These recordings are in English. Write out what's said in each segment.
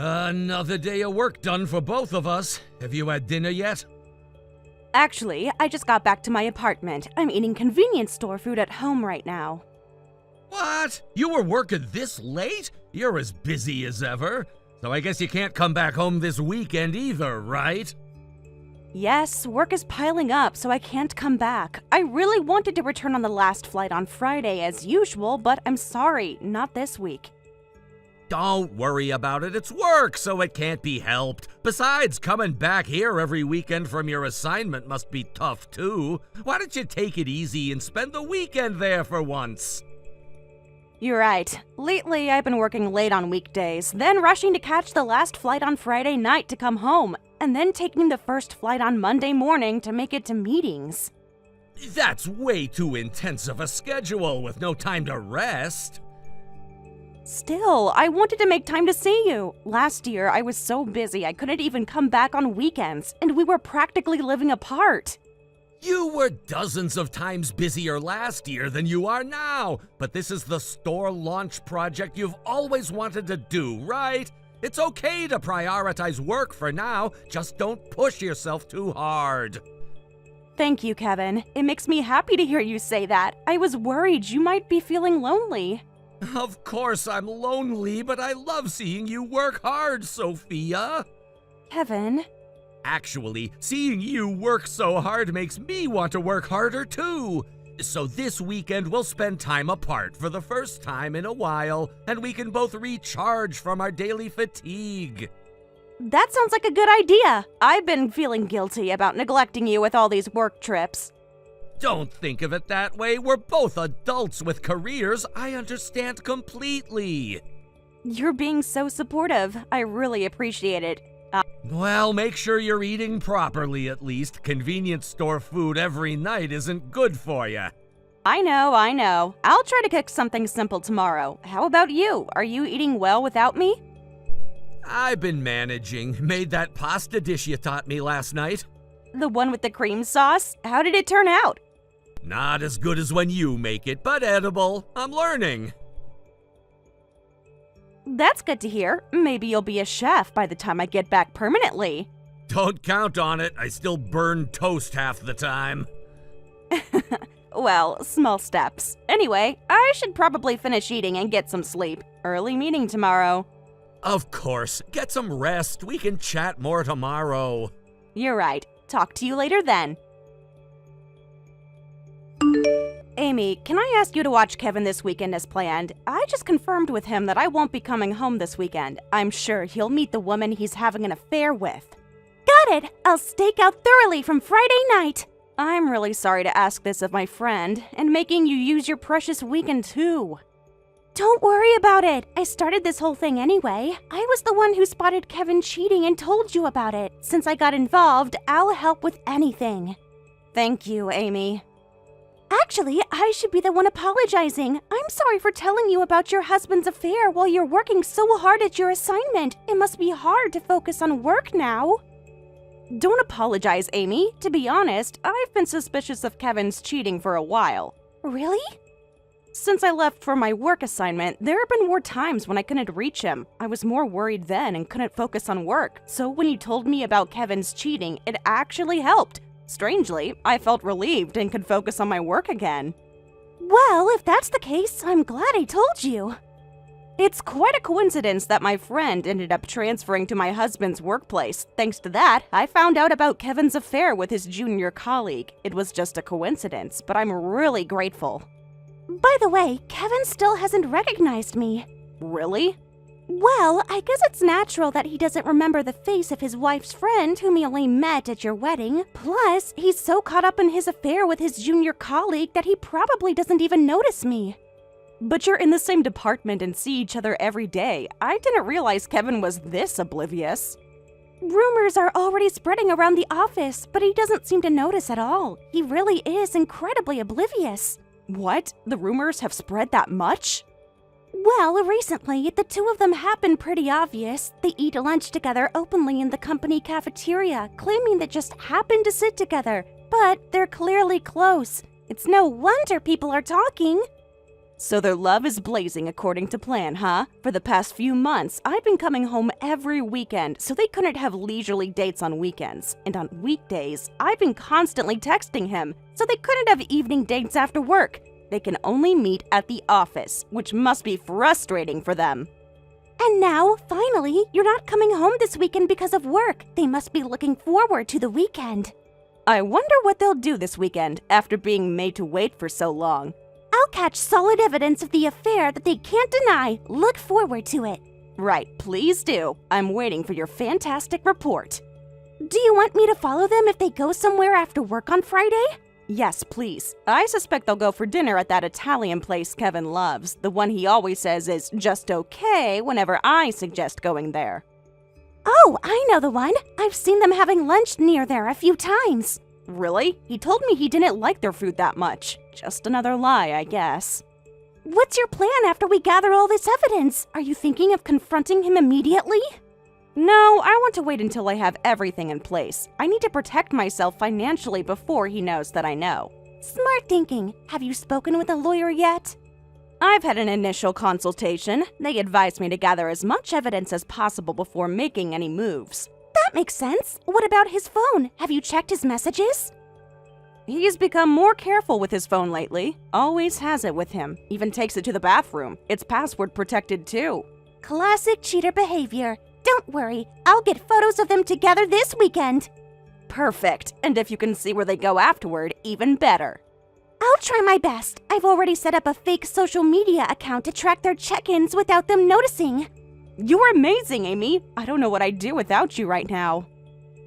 Another day of work done for both of us. Have you had dinner yet? Actually, I just got back to my apartment. I'm eating convenience store food at home right now. What? You were working this late? You're as busy as ever. So I guess you can't come back home this weekend either, right? Yes, work is piling up, so I can't come back. I really wanted to return on the last flight on Friday as usual, but I'm sorry, not this week. Don't worry about it. It's work, so it can't be helped. Besides, coming back here every weekend from your assignment must be tough too. Why don't you take it easy and spend the weekend there for once? You're right. Lately, I've been working late on weekdays, then rushing to catch the last flight on Friday night to come home, and then taking the first flight on Monday morning to make it to meetings. That's way too intense of a schedule with no time to rest. Still, I wanted to make time to see you. Last year, I was so busy I couldn't even come back on weekends, and we were practically living apart. You were dozens of times busier last year than you are now, but this is the store launch project you've always wanted to do, right? It's okay to prioritize work for now, just don't push yourself too hard. Thank you, Kevin. It makes me happy to hear you say that. I was worried you might be feeling lonely. Of course I'm lonely, but I love seeing you work hard, Sophia. Kevin? Actually, seeing you work so hard makes me want to work harder too. So this weekend we'll spend time apart for the first time in a while, and we can both recharge from our daily fatigue. That sounds like a good idea. I've been feeling guilty about neglecting you with all these work trips. Don't think of it that way. We're both adults with careers. I understand completely. You're being so supportive. I really appreciate it. Well, make sure you're eating properly at least. Convenience store food every night isn't good for you. I know. I'll try to cook something simple tomorrow. How about you? Are you eating well without me? I've been managing. Made that pasta dish you taught me last night. The one with the cream sauce? How did it turn out? Not as good as when you make it, but edible. I'm learning. That's good to hear. Maybe you'll be a chef by the time I get back permanently. Don't count on it. I still burn toast half the time. Well, small steps. Anyway, I should probably finish eating and get some sleep. Early meeting tomorrow. Of course. Get some rest. We can chat more tomorrow. You're right. Talk to you later then. Amy, can I ask you to watch Kevin this weekend as planned? I just confirmed with him that I won't be coming home this weekend. I'm sure he'll meet the woman he's having an affair with. Got it! I'll stake out thoroughly from Friday night! I'm really sorry to ask this of my friend, and making you use your precious weekend too. Don't worry about it. I started this whole thing anyway. I was the one who spotted Kevin cheating and told you about it. Since I got involved, I'll help with anything. Thank you, Amy. Actually, I should be the one apologizing. I'm sorry for telling you about your husband's affair while you're working so hard at your assignment. It must be hard to focus on work now. Don't apologize, Amy. To be honest, I've been suspicious of Kevin's cheating for a while. Really? Since I left for my work assignment, there have been more times when I couldn't reach him. I was more worried then and couldn't focus on work. So when you told me about Kevin's cheating, it actually helped. Strangely, I felt relieved and could focus on my work again. Well, if that's the case, I'm glad I told you. It's quite a coincidence that my friend ended up transferring to my husband's workplace. Thanks to that, I found out about Kevin's affair with his junior colleague. It was just a coincidence, but I'm really grateful. By the way, Kevin still hasn't recognized me. Really? Well, I guess it's natural that he doesn't remember the face of his wife's friend whom he only met at your wedding. Plus, he's so caught up in his affair with his junior colleague that he probably doesn't even notice me. But you're in the same department and see each other every day. I didn't realize Kevin was this oblivious. Rumors are already spreading around the office, but he doesn't seem to notice at all. He really is incredibly oblivious. What? The rumors have spread that much? Well, recently, the two of them have been pretty obvious. They eat lunch together openly in the company cafeteria, claiming they just happen to sit together. But they're clearly close. It's no wonder people are talking. So their love is blazing according to plan, huh? For the past few months, I've been coming home every weekend, so they couldn't have leisurely dates on weekends. And on weekdays, I've been constantly texting him, so they couldn't have evening dates after work. They can only meet at the office, which must be frustrating for them. And now, finally, you're not coming home this weekend because of work. They must be looking forward to the weekend. I wonder what they'll do this weekend after being made to wait for so long. I'll catch solid evidence of the affair that they can't deny. Look forward to it. Right, please do. I'm waiting for your fantastic report. Do you want me to follow them if they go somewhere after work on Friday? Yes, please. I suspect they'll go for dinner at that Italian place Kevin loves, the one he always says is just okay whenever I suggest going there. Oh, I know the one. I've seen them having lunch near there a few times. Really? He told me he didn't like their food that much. Just another lie, I guess. What's your plan after we gather all this evidence? Are you thinking of confronting him immediately? No, I want to wait until I have everything in place. I need to protect myself financially before he knows that I know. Smart thinking. Have you spoken with a lawyer yet? I've had an initial consultation. They advised me to gather as much evidence as possible before making any moves. That makes sense. What about his phone? Have you checked his messages? He's become more careful with his phone lately. Always has it with him. Even takes it to the bathroom. It's password protected too. Classic cheater behavior. Don't worry, I'll get photos of them together this weekend. Perfect. And if you can see where they go afterward, even better. I'll try my best. I've already set up a fake social media account to track their check-ins without them noticing. You're amazing, Amy. I don't know what I'd do without you right now.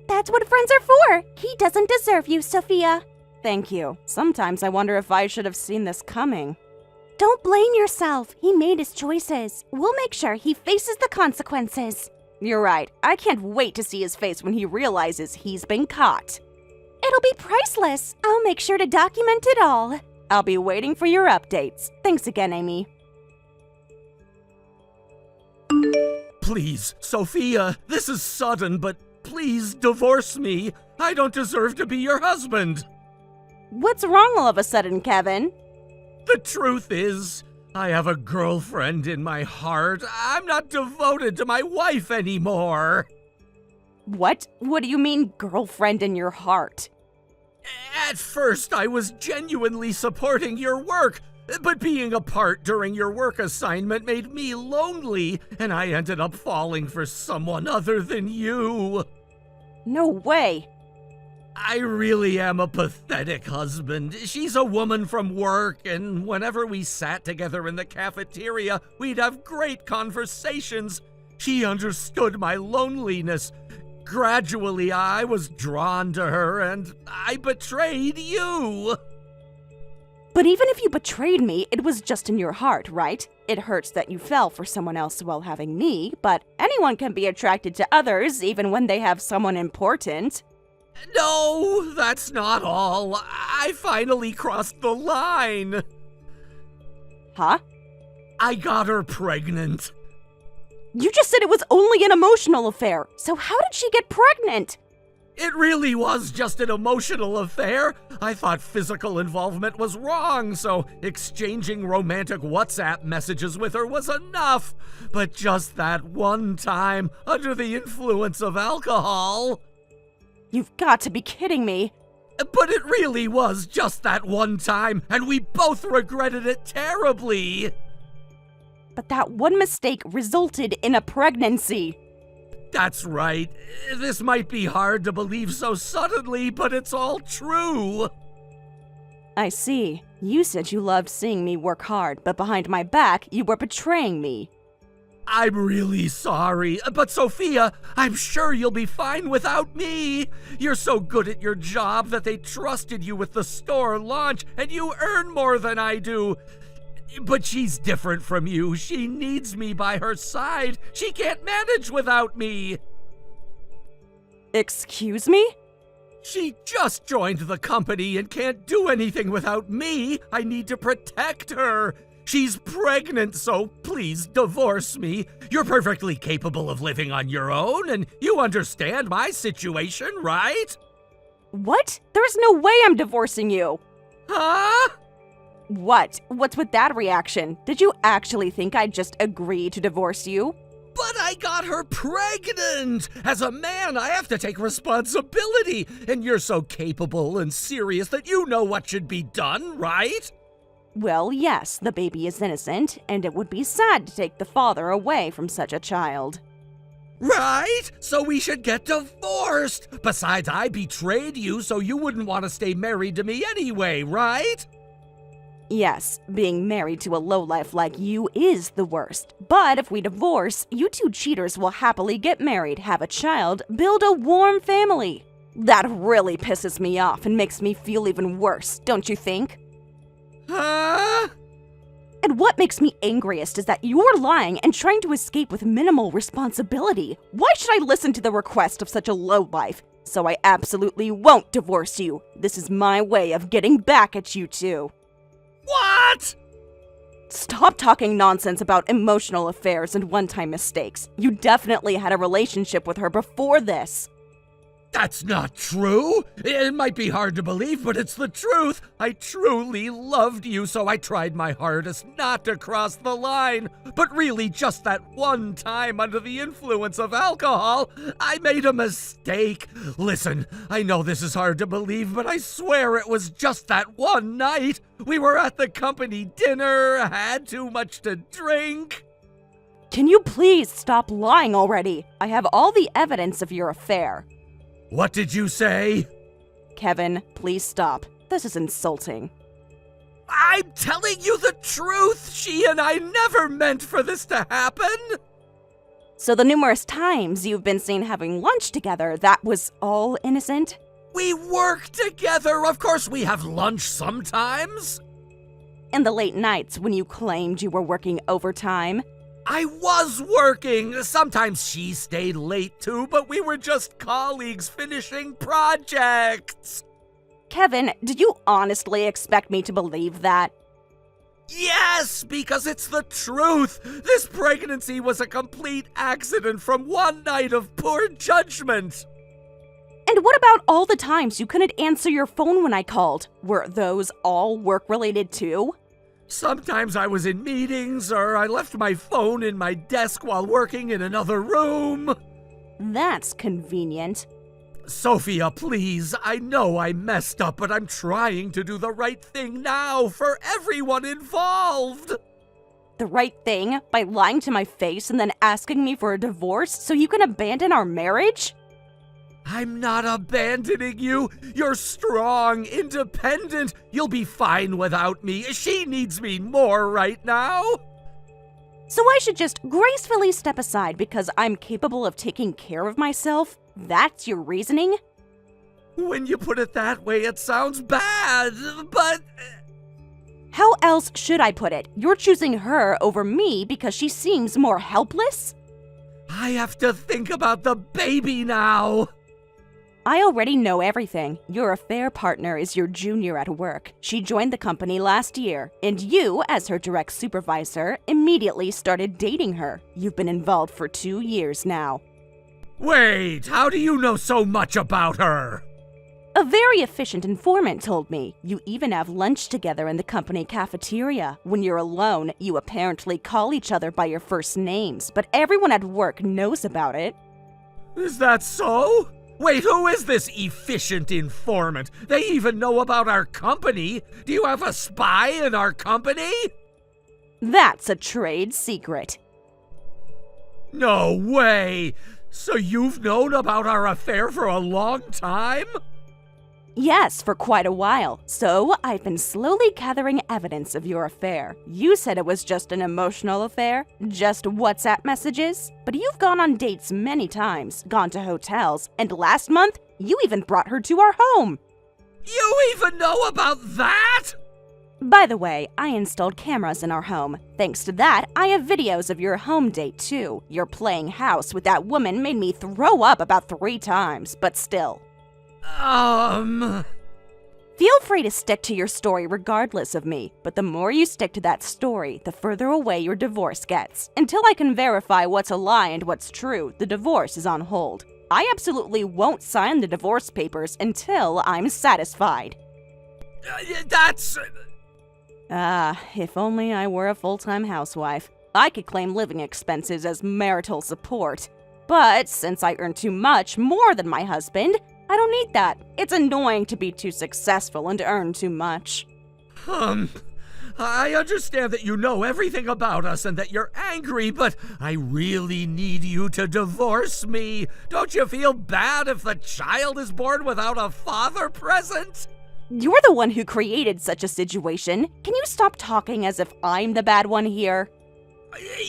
That's what friends are for. He doesn't deserve you, Sophia. Thank you. Sometimes I wonder if I should have seen this coming. Don't blame yourself. He made his choices. We'll make sure he faces the consequences. You're right. I can't wait to see his face when he realizes he's been caught. It'll be priceless. I'll make sure to document it all. I'll be waiting for your updates. Thanks again, Amy. Please, Sophia, this is sudden, but please divorce me. I don't deserve to be your husband. What's wrong all of a sudden, Kevin? The truth is, I have a girlfriend in my heart. I'm not devoted to my wife anymore. What? What do you mean, girlfriend in your heart? At first, I was genuinely supporting your work, but being apart during your work assignment made me lonely, and I ended up falling for someone other than you. No way. I really am a pathetic husband. She's a woman from work, and whenever we sat together in the cafeteria, we'd have great conversations. She understood my loneliness. Gradually, I was drawn to her, and I betrayed you. But even if you betrayed me, it was just in your heart, right? It hurts that you fell for someone else while having me, but anyone can be attracted to others even when they have someone important. No, that's not all. I finally crossed the line. Huh? I got her pregnant. You just said it was only an emotional affair, so how did she get pregnant? It really was just an emotional affair. I thought physical involvement was wrong, so exchanging romantic WhatsApp messages with her was enough. But just that one time, under the influence of alcohol... You've got to be kidding me. But it really was just that one time, and we both regretted it terribly. But that one mistake resulted in a pregnancy. That's right. This might be hard to believe so suddenly, but it's all true. I see. You said you loved seeing me work hard, but behind my back, you were betraying me. I'm really sorry, but Sophia, I'm sure you'll be fine without me. You're so good at your job that they trusted you with the store launch, and you earn more than I do. But she's different from you. She needs me by her side. She can't manage without me. Excuse me? She just joined the company and can't do anything without me. I need to protect her. She's pregnant, so please divorce me. You're perfectly capable of living on your own, and you understand my situation, right? What? There's no way I'm divorcing you. Huh? What? What's with that reaction? Did you actually think I'd just agree to divorce you? But I got her pregnant! As a man, I have to take responsibility, and you're so capable and serious that you know what should be done, right? Well, yes, the baby is innocent, and it would be sad to take the father away from such a child. Right? So we should get divorced! Besides, I betrayed you, so you wouldn't want to stay married to me anyway, right? Yes, being married to a lowlife like you is the worst. But if we divorce, you two cheaters will happily get married, have a child, build a warm family. That really pisses me off and makes me feel even worse, don't you think? Huh? And what makes me angriest is that you're lying and trying to escape with minimal responsibility. Why should I listen to the request of such a lowlife? So I absolutely won't divorce you. This is my way of getting back at you two. What? Stop talking nonsense about emotional affairs and one-time mistakes. You definitely had a relationship with her before this. That's not true. It might be hard to believe, but it's the truth. I truly loved you, so I tried my hardest not to cross the line. But really, just that one time under the influence of alcohol, I made a mistake. Listen, I know this is hard to believe, but I swear it was just that one night. We were at the company dinner, had too much to drink. Can you please stop lying already? I have all the evidence of your affair. What did you say? Kevin, please stop. This is insulting. I'm telling you the truth! She and I never meant for this to happen! So the numerous times you've been seen having lunch together, that was all innocent? We work together! Of course we have lunch sometimes! In the late nights when you claimed you were working overtime? I was working! Sometimes she stayed late too, but we were just colleagues finishing projects! Kevin, did you honestly expect me to believe that? Yes, because it's the truth! This pregnancy was a complete accident from one night of poor judgment! And what about all the times you couldn't answer your phone when I called? Were those all work-related too? Sometimes I was in meetings, or I left my phone in my desk while working in another room. That's convenient. Sophia, please, I know I messed up, but I'm trying to do the right thing now for everyone involved. The right thing? By lying to my face and then asking me for a divorce so you can abandon our marriage? I'm not abandoning you. You're strong, independent. You'll be fine without me. She needs me more right now. So I should just gracefully step aside because I'm capable of taking care of myself? That's your reasoning? When you put it that way, it sounds bad, but... How else should I put it? You're choosing her over me because she seems more helpless? I have to think about the baby now. I already know everything. Your affair partner is your junior at work. She joined the company last year, and you, as her direct supervisor, immediately started dating her. You've been involved for 2 years now. Wait, how do you know so much about her? A very efficient informant told me. You even have lunch together in the company cafeteria. When you're alone, you apparently call each other by your first names, but everyone at work knows about it. Is that so? Wait, who is this efficient informant? They even know about our company. Do you have a spy in our company? That's a trade secret. No way! So you've known about our affair for a long time? Yes, for quite a while. So I've been slowly gathering evidence of your affair. You said it was just an emotional affair, just WhatsApp messages. But you've gone on dates many times, gone to hotels, and last month, you even brought her to our home. You even know about that? By the way, I installed cameras in our home. Thanks to that, I have videos of your home date too. Your playing house with that woman made me throw up about 3 times, but still. Feel free to stick to your story regardless of me, but the more you stick to that story, the further away your divorce gets. Until I can verify what's a lie and what's true, the divorce is on hold. I absolutely won't sign the divorce papers until I'm satisfied. That's... If only I were a full-time housewife. I could claim living expenses as marital support. But since I earn too much, more than my husband, I don't need that. It's annoying to be too successful and to earn too much. I understand that you know everything about us and that you're angry, but I really need you to divorce me. Don't you feel bad if the child is born without a father present? You're the one who created such a situation. Can you stop talking as if I'm the bad one here?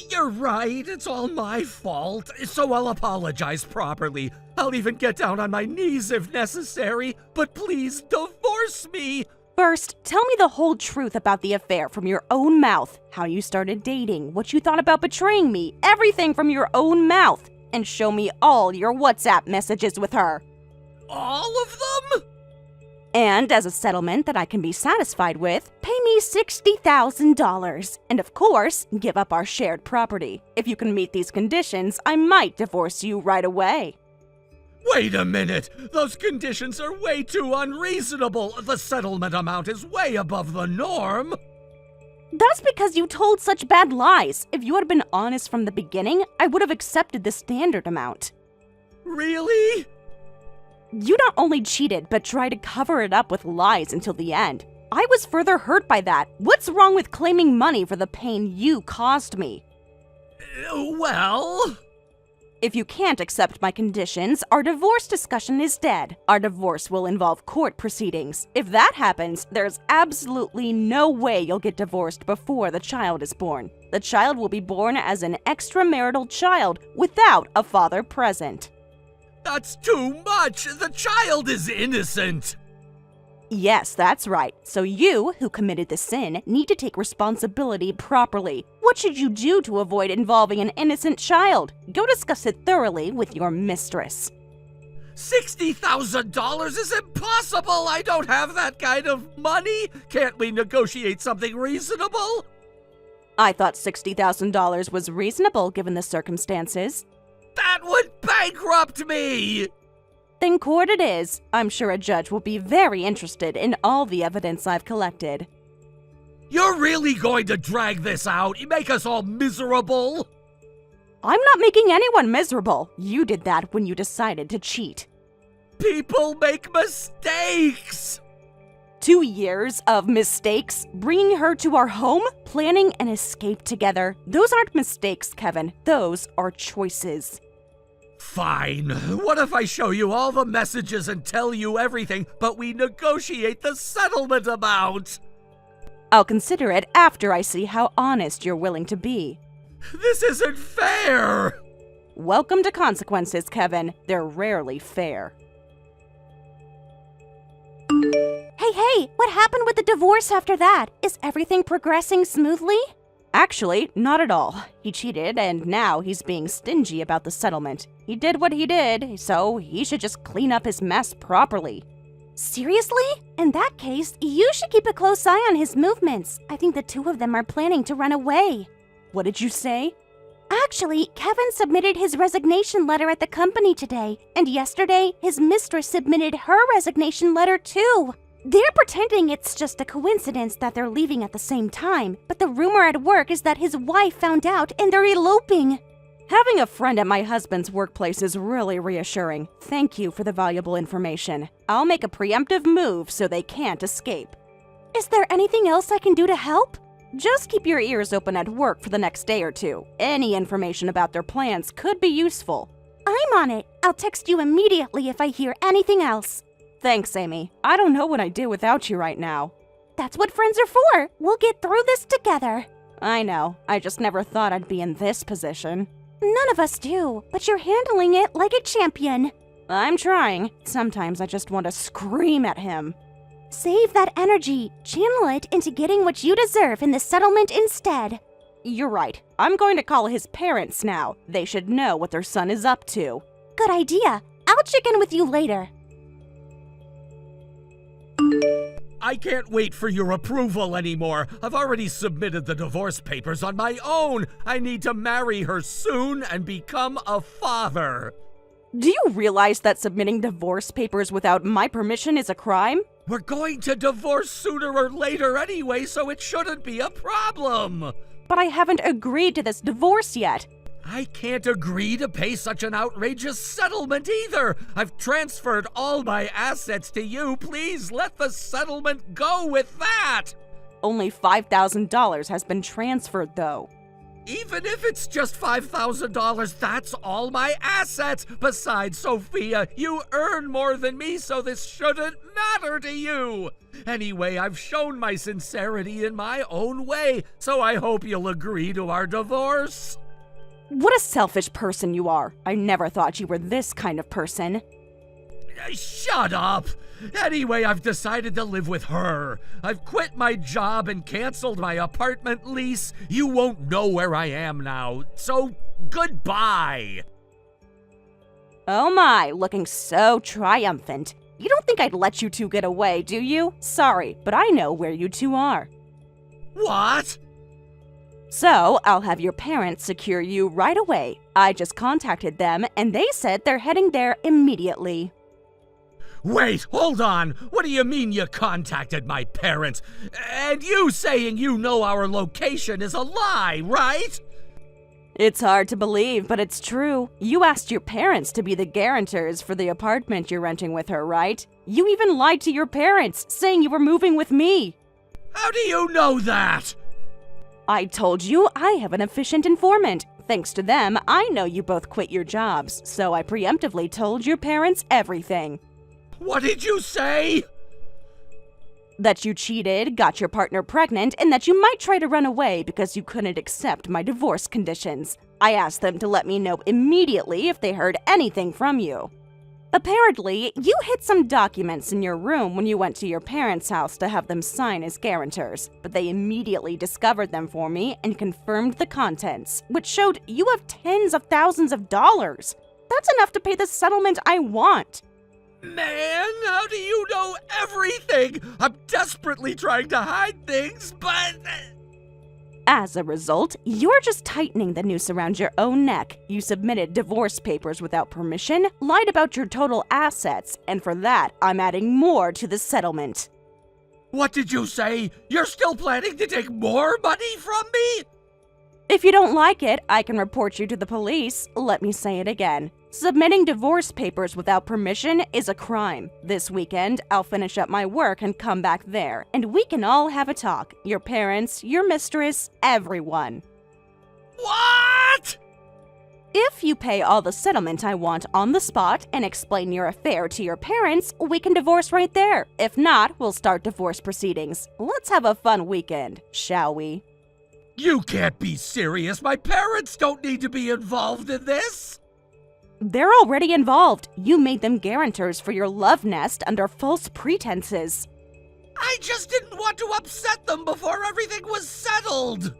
You're right, it's all my fault, so I'll apologize properly. I'll even get down on my knees if necessary, but please divorce me. First, tell me the whole truth about the affair from your own mouth. How you started dating, what you thought about betraying me, everything from your own mouth. And show me all your WhatsApp messages with her. All of them? And as a settlement that I can be satisfied with, pay me $60,000. And of course, give up our shared property. If you can meet these conditions, I might divorce you right away. Wait a minute! Those conditions are way too unreasonable! The settlement amount is way above the norm! That's because you told such bad lies. If you had been honest from the beginning, I would have accepted the standard amount. Really? You not only cheated, but tried to cover it up with lies until the end. I was further hurt by that. What's wrong with claiming money for the pain you caused me? Well... If you can't accept my conditions, our divorce discussion is dead. Our divorce will involve court proceedings. If that happens, there's absolutely no way you'll get divorced before the child is born. The child will be born as an extramarital child without a father present. That's too much! The child is innocent! Yes, that's right. So you, who committed the sin, need to take responsibility properly. What should you do to avoid involving an innocent child? Go discuss it thoroughly with your mistress. $60,000 is impossible! I don't have that kind of money! Can't we negotiate something reasonable? I thought $60,000 was reasonable given the circumstances. That would bankrupt me! Then court it is. I'm sure a judge will be very interested in all the evidence I've collected. You're really going to drag this out? You make us all miserable? I'm not making anyone miserable. You did that when you decided to cheat. People make mistakes! 2 years of mistakes, bringing her to our home, planning an escape together. Those aren't mistakes, Kevin. Those are choices. Fine. What if I show you all the messages and tell you everything, but we negotiate the settlement amount? I'll consider it after I see how honest you're willing to be. This isn't fair! Welcome to consequences, Kevin. They're rarely fair. Hey, what happened with the divorce after that? Is everything progressing smoothly? Actually, not at all. He cheated, and now he's being stingy about the settlement. He did what he did, so he should just clean up his mess properly. Seriously? In that case, you should keep a close eye on his movements. I think the two of them are planning to run away. What did you say? Actually, Kevin submitted his resignation letter at the company today, and yesterday, his mistress submitted her resignation letter too. They're pretending it's just a coincidence that they're leaving at the same time, but the rumor at work is that his wife found out and they're eloping. Having a friend at my husband's workplace is really reassuring. Thank you for the valuable information. I'll make a preemptive move so they can't escape. Is there anything else I can do to help? Just keep your ears open at work for the next day or two. Any information about their plans could be useful. I'm on it. I'll text you immediately if I hear anything else. Thanks, Amy. I don't know what I'd do without you right now. That's what friends are for. We'll get through this together. I know. I just never thought I'd be in this position. None of us do, but you're handling it like a champion. I'm trying. Sometimes I just want to scream at him. Save that energy. Channel it into getting what you deserve in the settlement instead. You're right. I'm going to call his parents now. They should know what their son is up to. Good idea. I'll check in with you later. I can't wait for your approval anymore. I've already submitted the divorce papers on my own. I need to marry her soon and become a father. Do you realize that submitting divorce papers without my permission is a crime? We're going to divorce sooner or later anyway, so it shouldn't be a problem. But I haven't agreed to this divorce yet. I can't agree to pay such an outrageous settlement either. I've transferred all my assets to you. Please let the settlement go with that. Only $5,000 has been transferred, though. Even if it's just $5,000, that's all my assets. Besides, Sophia, you earn more than me, so this shouldn't matter to you. Anyway, I've shown my sincerity in my own way, so I hope you'll agree to our divorce. What a selfish person you are. I never thought you were this kind of person. Shut up! Anyway, I've decided to live with her. I've quit my job and canceled my apartment lease. You won't know where I am now, so goodbye. Oh my, looking so triumphant. You don't think I'd let you two get away, do you? Sorry, but I know where you two are. What? So, I'll have your parents secure you right away. I just contacted them, and they said they're heading there immediately. Wait, hold on. What do you mean you contacted my parents? And you saying you know our location is a lie, right? It's hard to believe, but it's true. You asked your parents to be the guarantors for the apartment you're renting with her, right? You even lied to your parents, saying you were moving with me. How do you know that? I told you I have an efficient informant. Thanks to them, I know you both quit your jobs, so I preemptively told your parents everything. What did you say? That you cheated, got your partner pregnant, and that you might try to run away because you couldn't accept my divorce conditions. I asked them to let me know immediately if they heard anything from you. Apparently, you hid some documents in your room when you went to your parents' house to have them sign as guarantors, but they immediately discovered them for me and confirmed the contents, which showed you have tens of thousands of dollars. That's enough to pay the settlement I want. Man, how do you know everything? I'm desperately trying to hide things, but... As a result, you're just tightening the noose around your own neck. You submitted divorce papers without permission, lied about your total assets, and for that, I'm adding more to the settlement. What did you say? You're still planning to take more money from me? If you don't like it, I can report you to the police. Let me say it again. Submitting divorce papers without permission is a crime. This weekend, I'll finish up my work and come back there, and we can all have a talk. Your parents, your mistress, everyone. What? If you pay all the settlement I want on the spot and explain your affair to your parents, we can divorce right there. If not, we'll start divorce proceedings. Let's have a fun weekend, shall we? You can't be serious. My parents don't need to be involved in this. They're already involved. You made them guarantors for your love nest under false pretenses. I just didn't want to upset them before everything was settled.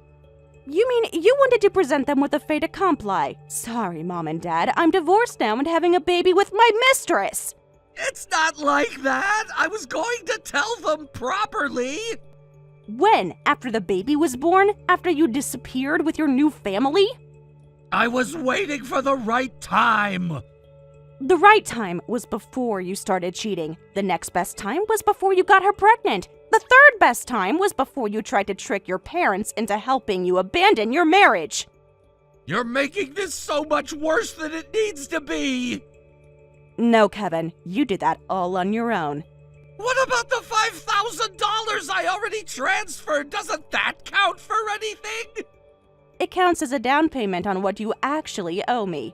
You mean you wanted to present them with a fait accompli? Sorry, Mom and Dad, I'm divorced now and having a baby with my mistress. It's not like that. I was going to tell them properly. When? After the baby was born? After you disappeared with your new family? I was waiting for the right time. The right time was before you started cheating. The next best time was before you got her pregnant. The third best time was before you tried to trick your parents into helping you abandon your marriage. You're making this so much worse than it needs to be. No, Kevin, you did that all on your own. What about the $5,000 I already transferred? Doesn't that count for anything? It counts as a down payment on what you actually owe me.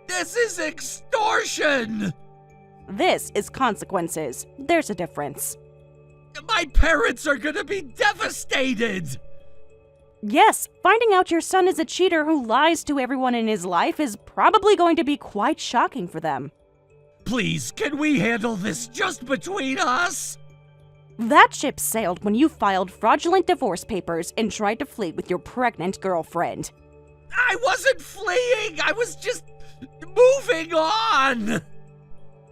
This is extortion! This is consequences. There's a difference. My parents are gonna be devastated! Yes, finding out your son is a cheater who lies to everyone in his life is probably going to be quite shocking for them. Please, can we handle this just between us? That ship sailed when you filed fraudulent divorce papers and tried to flee with your pregnant girlfriend. I wasn't fleeing! I was just moving on!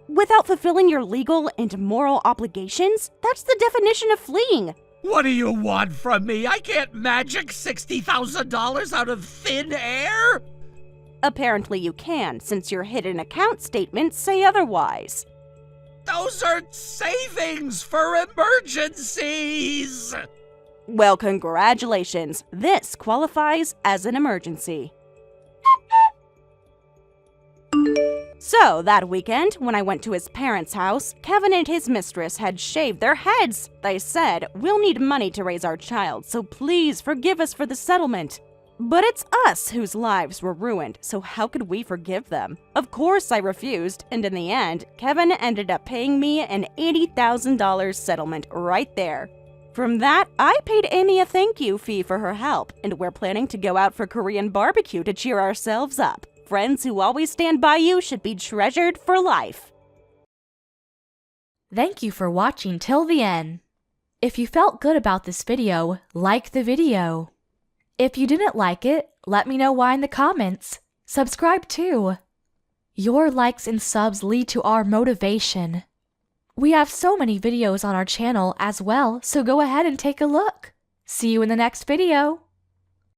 Without fulfilling your legal and moral obligations, that's the definition of fleeing. What do you want from me? I can't magic $60,000 out of thin air? Apparently you can, since your hidden account statements say otherwise. Those are savings for emergencies! Well, congratulations. This qualifies as an emergency. So, that weekend, when I went to his parents' house, Kevin and his mistress had shaved their heads. They said, "We'll need money to raise our child, so please forgive us for the settlement." But it's us whose lives were ruined, so how could we forgive them? Of course I refused, and in the end, Kevin ended up paying me an $80,000 settlement right there. From that, I paid Amy a thank you fee for her help, and we're planning to go out for Korean barbecue to cheer ourselves up. Friends who always stand by you should be treasured for life. Thank you for watching till the end. If you felt good about this video, like the video. If you didn't like it, let me know why in the comments. Subscribe too. Your likes and subs lead to our motivation. We have so many videos on our channel as well, so go ahead and take a look. See you in the next video.